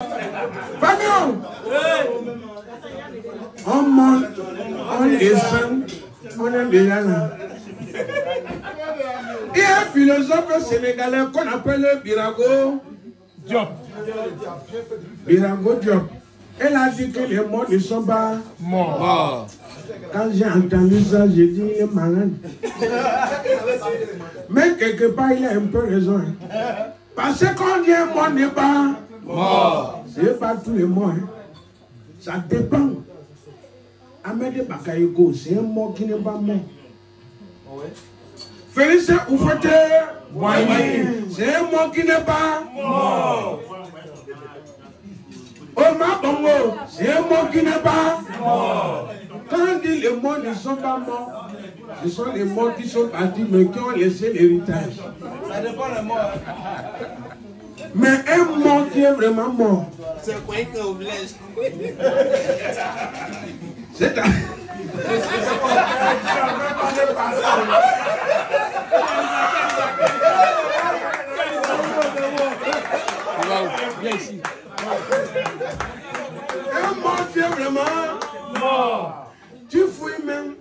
Fabien, on monte, on descend, on est déjà là. Il y a un philosophe sénégalais qu'on appelle Birago Diop. Birago Diop. Elle a dit que les morts ne sont pas morts. Quand j'ai entendu ça, j'ai dit il est malade. Mais quelque part, il a un peu raison. Parce que quand dit un mort n'est pas mort, c'est pas tous les morts. Ça dépend. Ahmed Bakayoko, c'est un mort qui n'est pas mort. Félix Oufete, c'est un mort qui n'est pas mort. Omar Bongo, c'est un mort qui n'est pas mort. Quand on dit les morts ne sont pas morts, ce sont les morts qui sont partis mais qui ont laissé l'héritage. Ça dépend des morts. Mais un mort qui est vraiment mort, c'est quoi que vous voulez? C'est un mort qui est vraiment mort. Tu fouilles même.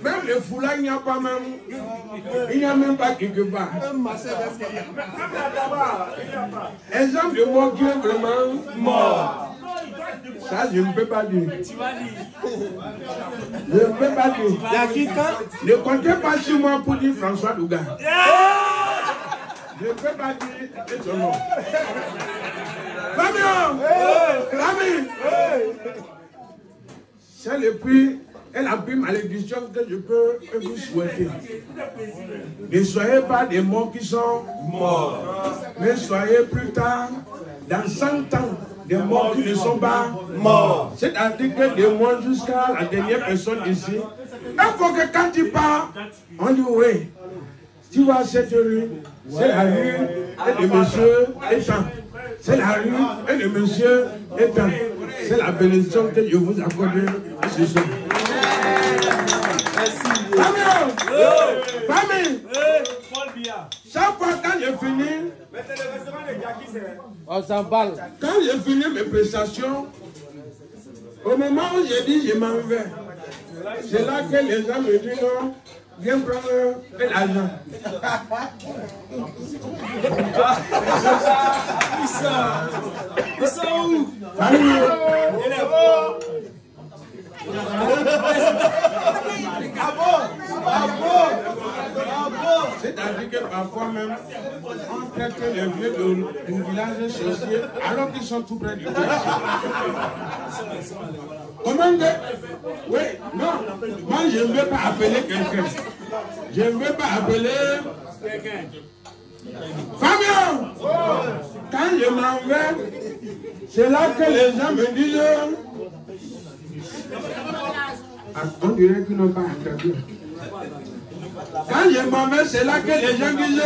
Même le foulard, il n'y a pas même. Il n'y a même pas quelque part. Exemple de mort qui est vraiment mort. Ça, je ne peux pas dire. Je ne peux pas dire. Ne comptez pas sur moi pour dire François Douga. Je ne peux pas dire son nom. Famille! C'est le plus, et la plus malédiction que je peux vous souhaiter. Ne soyez pas des morts qui sont morts, mais soyez plus tard, dans 100 ans, des morts qui ne sont pas morts. C'est-à-dire que des morts jusqu'à la dernière personne ici. Il faut que quand tu pars, on dit oui, tu vois cette rue, c'est la rue et le monsieur est temps. C'est la rue et le monsieur est temps. C'est la bénédiction que je vous accorde ce soir. Famille, chaque fois quand je finis, on s'emballe. Quand j'ai fini mes prestations, au moment où j'ai dit je m'en vais, c'est là que les gens me disent non, viens prendre l'argent. Ils sont où? C'est-à-dire que parfois même, on traite les vieux du village sorcier alors qu'ils sont tout près du cœur. Comment dire? Oui, non, moi je ne veux pas appeler quelqu'un. Je ne veux pas appeler quelqu'un. Fabien, quand je m'en vais, c'est là que les gens me disent, on dirait qu'ils n'ont pas entendu. Quand je m'en vais, c'est là que les gens disent,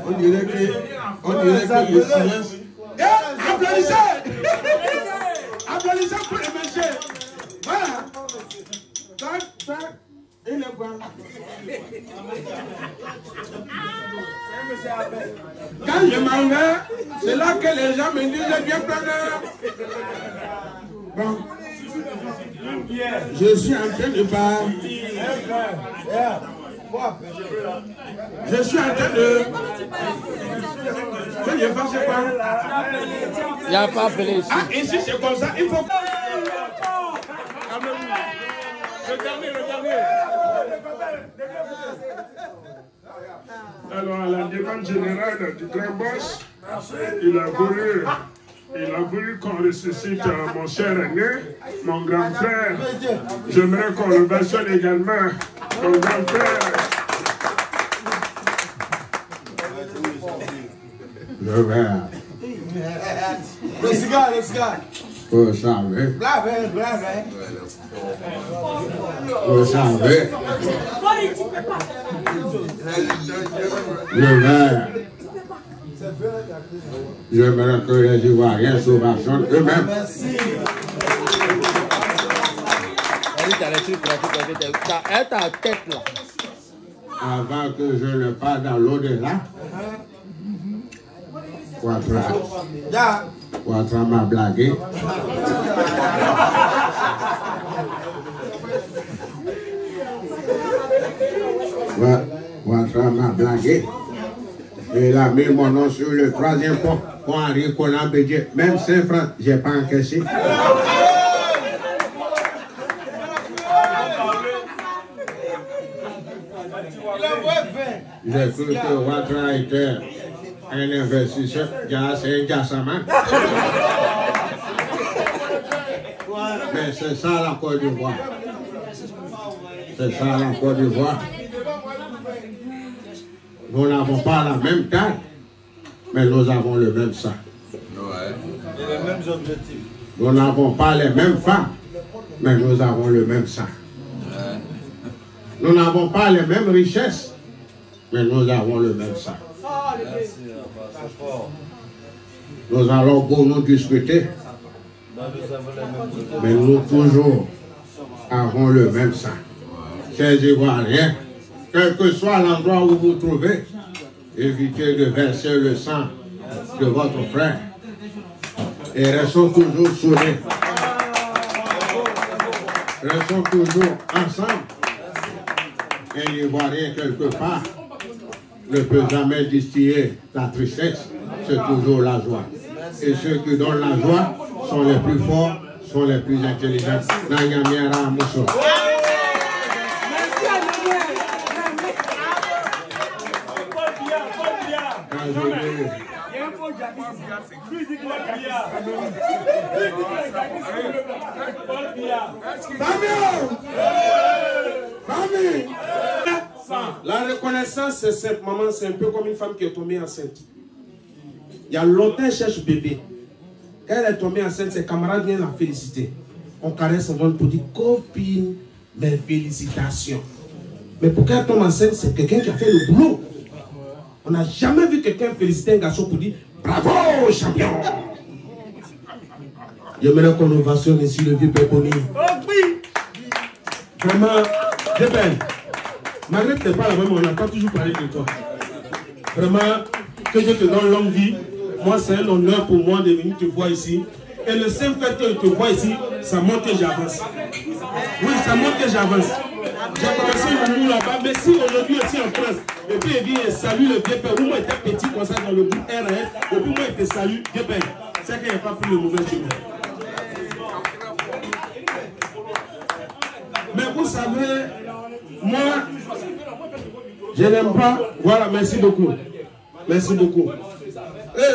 on dirait que le silence. Applaudissez! Applaudissez pour le monsieur. Voilà. Il est bon. Quand je m'en vais, c'est là que les gens me disent bien prendre. Bon. Je suis en train de parler. Je suis en train de... Que je fasse quoi? Il n'y a pas appelé ici. Ah, ici c'est comme ça, il faut... Regardez. Alors, à la demande générale du grand boss, il a voulu qu'on ressuscite mon cher aîné, mon grand frère. J'aimerais qu'on le versionne également, mon grand frère. Le verre. Le cigare. Vous savez. Vous savez. Le verre. J'aimerais que les Ivoiriens s'ovationnent eux-mêmes. Merci. Elle est ta tête là. avant que je ne parte dans l'au-delà, Ouattara m'a blagué. Ouattara m'a blagué. Et il a mis mon nom sur le 3e pont pour Henri Conan Bédier. Même 5 francs, je n'ai pas encaissé. J'ai cru que Ouattara était un investisseur. C'est un Gassama. Mais c'est ça la Côte d'Ivoire. C'est ça la Côte d'Ivoire. Nous n'avons pas la même taille, mais nous avons le même sang. Et les mêmes objectifs. Nous n'avons pas les mêmes femmes, mais nous avons le même sang. Nous n'avons pas les mêmes richesses, mais nous avons le même sang. Nous allons pour nous discuter, mais nous toujours avons le même sang. Chers Ivoiriens, quel que soit l'endroit où vous vous trouvez, évitez de verser le sang de votre frère. Et restons toujours soudés. Restons toujours ensemble. Un Ivoirien quelque part ne peut jamais distiller la tristesse, c'est toujours la joie. Et ceux qui donnent la joie sont les plus forts, sont les plus intelligents. Nanyamiara Mousso. La reconnaissance, c'est cette maman, c'est un peu comme une femme qui est tombée enceinte. Il y a longtemps, elle cherche bébé. Quand elle est tombée enceinte, ses camarades viennent la féliciter. On caresse son ventre pour dire copine, mes félicitations. Mais pour qu'elle tombe enceinte, c'est quelqu'un qui a fait le boulot. On n'a jamais vu quelqu'un féliciter un garçon pour dire bravo, champion. J'aimerais qu'on ovationne ici le vieux Péponi. Vraiment, j'ai peine. Malgré que tu n'es pas la même, on n'a pas toujours parlé de toi. Vraiment, que Dieu te donne longue vie. Moi, c'est un honneur pour moi de venir te voir ici. Et le simple fait que je te vois ici, ça montre que j'avance. Oui, ça montre que j'avance. J'ai commencé le bout là-bas, mais si aujourd'hui aussi en France, et puis il vient et salue le vieux père. Moi, j'étais petit comme ça dans le groupe RS, et puis moi, il te salue, vieux père. C'est qu'il n'y a pas pris le mauvais chemin. Mais vous savez, moi, je n'aime pas. Voilà, merci beaucoup. Merci beaucoup.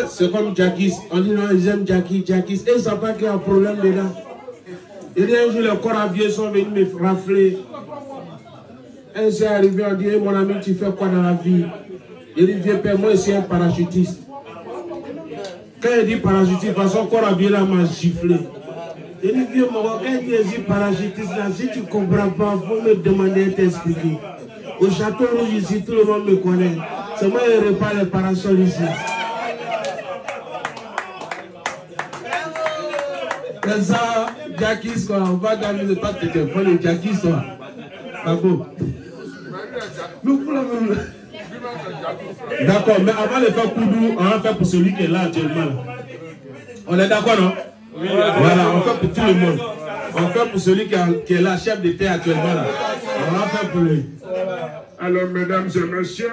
C'est comme Jackie. On dit non, ils aiment Jackie. Et ils ne savent pas qu'il y a un problème dedans. Et un jour, les corps à vieux sont venus me rafler. Un s'est arrivé, on dit, hey, mon ami, tu fais quoi dans la vie? Il dit, vieux père, moi, je suis un parachutiste. Quand il dit parachutiste, parce que son corps à vieux là m'a giflé. Il dit, vieux, quand il dit parachutiste là, si tu ne comprends pas, il faut me demander de t'expliquer. Au château rouge ici, tout le monde me connaît. C'est moi qui répare les parasols ici. C'est ça, Jackie, quoi. On va gagner le temps de te faire le Jackie, quoi. Bravo. Nous pour la même. D'accord, mais avant de faire Koudou, on va faire pour celui qui est là actuellement. On est d'accord, non? Oui. Voilà, on fait pour tout le monde. On fait pour celui qui est là, chef d'État actuellement. Là. On va faire pour lui. Alors, mesdames et messieurs,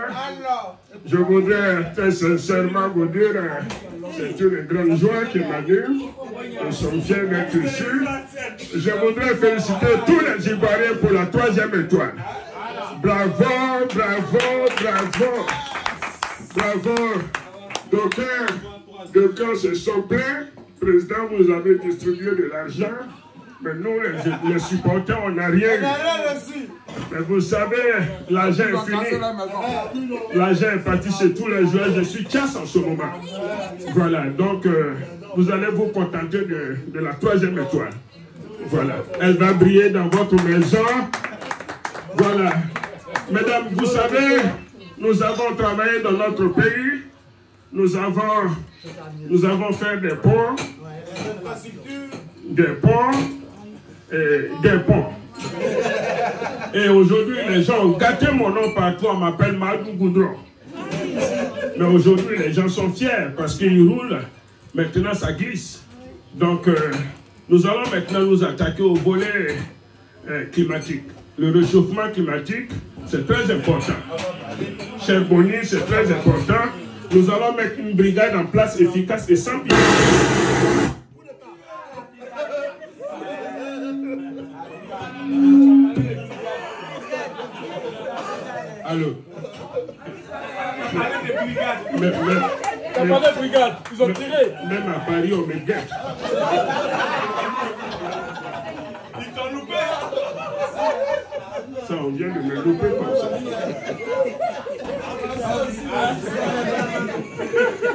je voudrais très sincèrement vous dire, c'est une grande joie qui m'a dit. Nous sommes fiers d'être ici. Je voudrais féliciter tous les Ivoiriens pour la 3e étoile. Bravo, bravo, bravo. Bravo. D'aucuns se sont plaints. Président, vous avez distribué de l'argent. Mais nous, les supporters, on n'a rien eu. Mais vous savez, l'argent est fini. L'argent est parti chez tous les joueurs. Je suis casse en ce moment. Voilà, donc vous allez vous contenter de la 3e étoile. Voilà, elle va briller dans votre maison. Voilà. Mesdames, vous savez, nous avons travaillé dans notre pays. Nous avons fait des ponts. Des ponts. Et des ponts. Et aujourd'hui, les gens ont gâté mon nom partout, on m'appelle Madou Goudron. Mais aujourd'hui, les gens sont fiers parce qu'ils roulent. Maintenant, ça glisse. Donc, nous allons maintenant nous attaquer au volet climatique. Le réchauffement climatique, c'est très important. Cher Bonnie, c'est très important. Nous allons mettre une brigade en place efficace et sans pitié. Allô? Ils ont tiré. Même à Paris, on me guette. Ils t'ont loupé. Ça, on vient de me louper comme ça.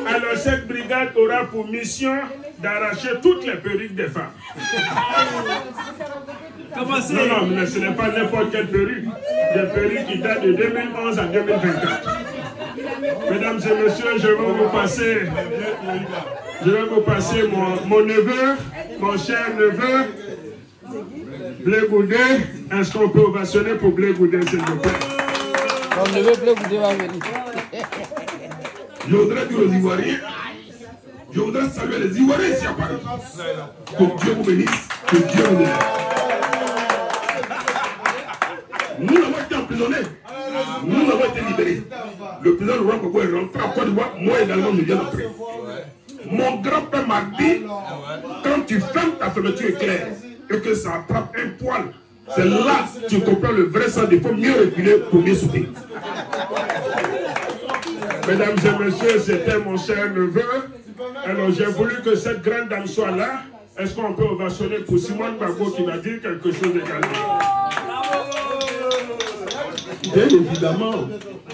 Alors, cette brigade aura pour mission d'arracher toutes les perruques des femmes. Non, mais ce n'est pas n'importe quelle perruque. Des perruques qui datent de 2011 à 2024. Mesdames et messieurs, je vais vous passer mon neveu, mon cher neveu, Blé Goudé. Est-ce qu'on peut ovationner pour Blé Goudé, s'il vous plaît? Mon neveu Blé Goudé va venir. Je voudrais dire aux Ivoiriens, je voudrais saluer les Ivoiriens ici à Paris. Que Dieu vous bénisse, que Dieu vous bénisse. Nous avons été emprisonnés. Nous avons été libérés. Le président Laurent Gbagbo est rentré en Côte d'Ivoire. Moi également, je viens d'entrer. Mon grand-père m'a dit, quand tu fermes ta fermeture éclair et que ça attrape un poil, c'est là que tu comprends le vrai sens. Il faut mieux reculer pour mieux soutenir. Mesdames et messieurs, c'était mon cher neveu. Alors j'ai voulu que cette grande dame soit là. Est-ce qu'on peut ovationner pour Simone Gbagbo qui va dire quelque chose également? Bien évidemment,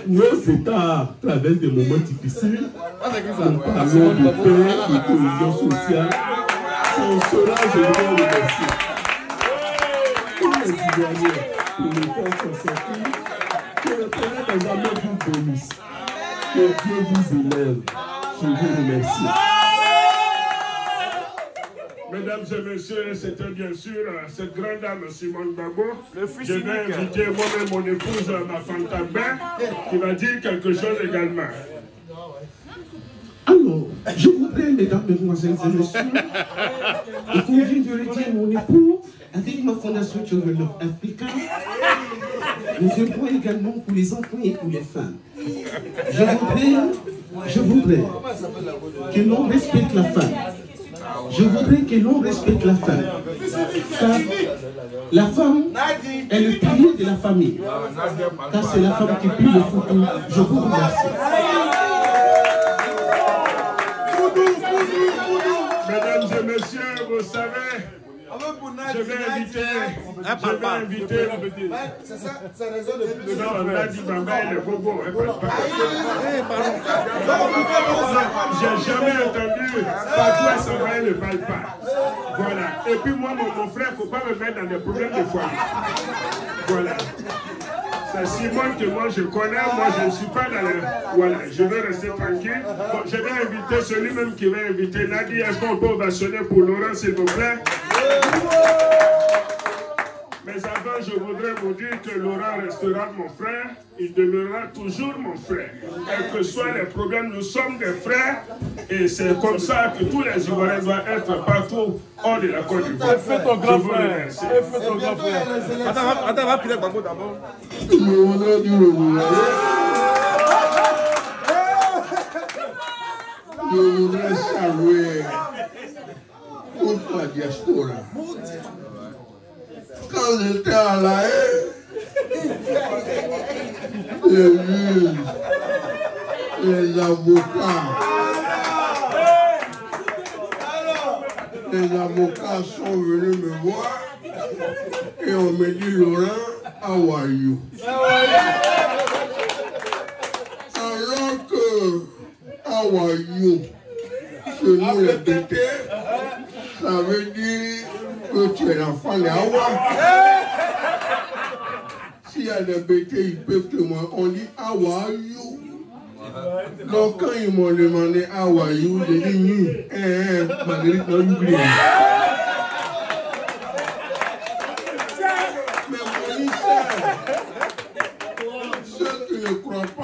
nos États traversent des moments difficiles. Nous parlons de paix, de cohésion sociale. Pour cela, je voudrais remercier tous les Ivoiriens pour le temps consacré. Que le Père des amours vous bénisse. Que Dieu vous élève. Je vous remercie. Mesdames et messieurs, c'était bien sûr cette grande dame Simone Gbagbo. Je vais inviter moi-même mon épouse, ma Fanta Ben, qui va dire quelque chose également. Alors, je voudrais, mesdames, mesdemoiselles et messieurs, et comme vient de le dire mon époux, avec ma fondation Children of Africa, nous œuvrons également pour les enfants et pour les femmes. Je voudrais que l'on respecte la femme. Je voudrais que l'on respecte la femme. Car la femme est le pilier de la famille. Car c'est la femme qui plie le futur. Je vous remercie. Mesdames et messieurs, vous savez, je vais inviter. Non, Nadi Bamba, il est bobo. J'ai jamais entendu partout à s'en va, il ne parle pas. Voilà. Et puis moi, mon frère, il ne faut pas me mettre dans des problèmes de foi. Voilà. C'est Simone que moi je connais, moi je ne suis pas dans le... Voilà, je vais rester tranquille. Bon, je vais inviter celui-même qui va inviter Nadi. Est-ce qu'on peut ovationner pour Laurent, s'il vous plaît? Mais avant, je voudrais vous dire que Laurent restera mon frère. Il demeurera toujours mon frère. Quels que soient les problèmes, nous sommes des frères. Et c'est comme ça que tous les Ivoiriens doivent être partout hors de la Côte d'Ivoire. Fais ton grand frère. Fais ton grand frère. Attends, on va piler Gbagbo d'abord. Je voudrais saluer toute la diaspora. Quand j'étais à La Haye, les juges, les avocats sont venus me voir et on me dit, Laurent, how are you? Alors que how are you, chez nous les bêtés, ça veut dire que tu es l'enfant de Hawa. S'il y a des bêtés, ils peuvent témoigner. On dit how are you. Donc quand ils m'ont demandé how are you, j'ai dit Marguerite non oublié. Mais mon histoire,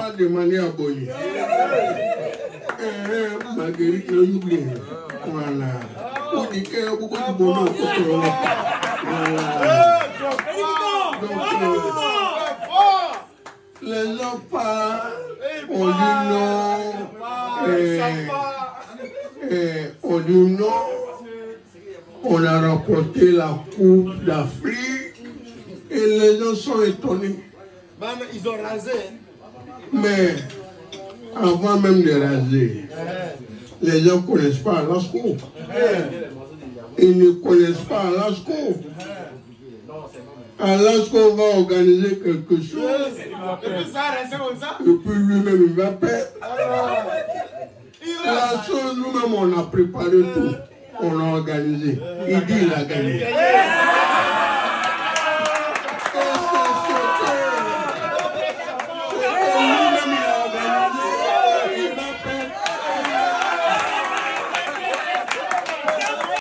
pas demandé à Bonnie. Marguerite, le oublie. Voilà. On dit qu'il y a beaucoup de bonheur. Voilà. Donc, les enfants ont dit non. On dit non. On a remporté la Coupe d'Afrique et les gens sont étonnés. Ils ont rasé. Mais avant même de raser, les gens ne connaissent pas Alasco. Ils ne connaissent pas Alasco. Alasco va organiser quelque chose. Et puis lui-même, il va perdre. La chose, nous-mêmes, on a préparé tout. On a organisé. Il dit il a gagné.